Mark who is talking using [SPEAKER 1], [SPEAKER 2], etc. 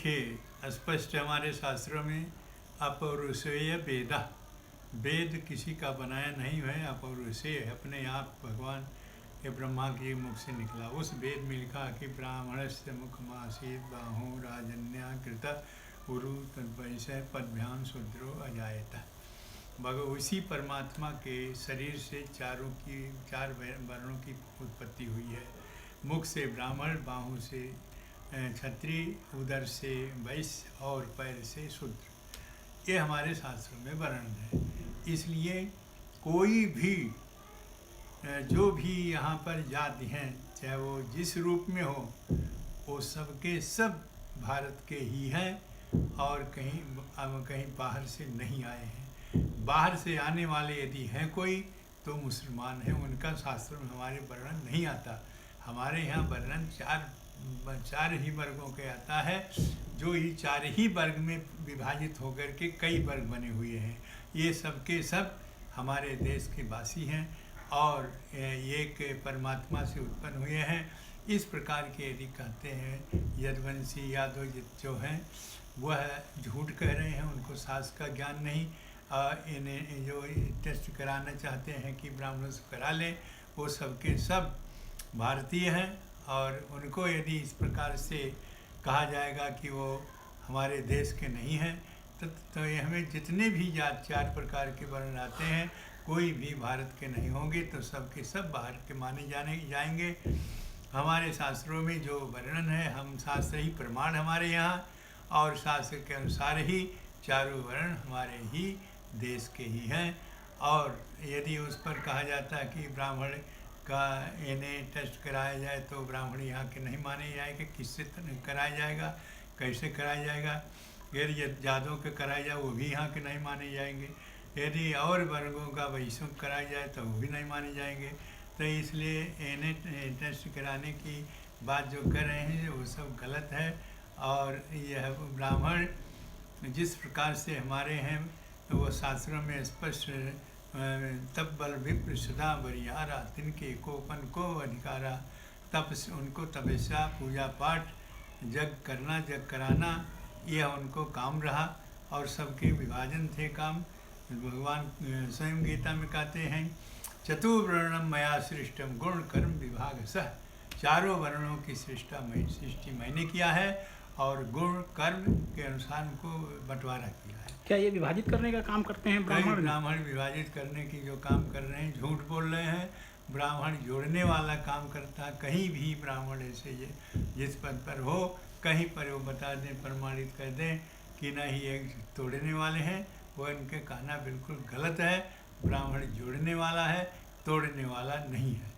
[SPEAKER 1] देखिए, स्पष्ट हमारे शास्त्रों में अपौरुषेय वेदा, वेद किसी का बनाया नहीं है, अपौरुषेय अपने आप भगवान के ब्रह्मा के मुख से निकला। उस वेद में लिखा कि ब्राह्मणस्य मुखमासीत बाहु राजन्या कृत उरु तद्वैषय पदभ्याम शूद्रो अजायता। उसी परमात्मा के शरीर से चार वर्णों की उत्पत्ति हुई है। मुख से ब्राह्मण, बाहु से क्षत्रिय, उदर से वैश्य और पैर से शूद्र। ये हमारे शास्त्रों में वर्णन है। इसलिए कोई भी जो भी यहाँ पर जाति हैं, चाहे वो जिस रूप में हो, वो सबके सब भारत के ही हैं और कहीं बाहर से नहीं आए हैं। बाहर से आने वाले यदि हैं कोई तो मुसलमान हैं, उनका शास्त्रों में हमारे वर्णन नहीं आता। हमारे यहाँ वर्णन चार ही वर्गों के आता है, जो ये चार ही वर्ग में विभाजित होकर के कई वर्ग बने हुए हैं। ये सब के सब हमारे देश के वासी हैं और एक परमात्मा से उत्पन्न हुए हैं। इस प्रकार के यदि कहते हैं यदुवंशी यादव जो हैं वह झूठ कह रहे हैं, उनको शास्त्र का ज्ञान नहीं। इन्हें जो टेस्ट कराना चाहते हैं कि ब्राह्मणों से करा लें, वो सबके सब भारतीय हैं और उनको यदि इस प्रकार से कहा जाएगा कि वो हमारे देश के नहीं हैं तो ये हमें जितने भी चार प्रकार के वर्ण आते हैं कोई भी भारत के नहीं होंगे, तो सबके सब बाहर के माने जाएंगे। हमारे शास्त्रों में जो वर्णन है, हम शास्त्र ही प्रमाण हमारे यहाँ, और शास्त्र के अनुसार ही चारों वर्ण हमारे ही देश के ही हैं। और यदि उस पर कहा जाता है कि ब्राह्मण का इन्हें टेस्ट कराया जाए तो ब्राह्मण यहाँ के नहीं माने जाएंगे, किससे कराया जाएगा, कैसे कराया जाएगा। यदि जादों के कराया जाए वो भी यहाँ के नहीं माने जाएंगे। यदि और वर्गों का वैश्यों कराया जाए तो वो भी नहीं माने जाएंगे। तो इसलिए इन्हें टेस्ट कराने की बात जो कर रहे हैं वो सब गलत है। और यह ब्राह्मण जिस प्रकार से हमारे हैं तो वो शास्त्रों में स्पष्ट तब बल विप्र सदा बरियारा तिनके कोपन को अधिकारा। तप से उनको तपस्या, पूजा पाठ, जग करना, जग कराना, यह उनको काम रहा और सबके विभाजन थे काम। भगवान स्वयं गीता में कहते हैं चतुर्वर्णम मया सृष्टम गुण कर्म विभाग सह। चारों वर्णों की सृष्टि मैंने किया है और गुण कर्म के अनुसार उनको बंटवारा किया है।
[SPEAKER 2] क्या ये विभाजित करने का काम करते हैं ब्राह्मण?
[SPEAKER 1] ब्राह्मण विभाजित करने की जो काम कर रहे हैं, झूठ बोल रहे हैं। ब्राह्मण जोड़ने वाला काम करता है। कहीं भी ब्राह्मण ऐसे जिस पद पर हो, कहीं पर वो बता दें, प्रमाणित कर दें कि नहीं ये तोड़ने वाले हैं, वो इनके कहना बिल्कुल गलत है। ब्राह्मण जोड़ने वाला है, तोड़ने वाला नहीं है।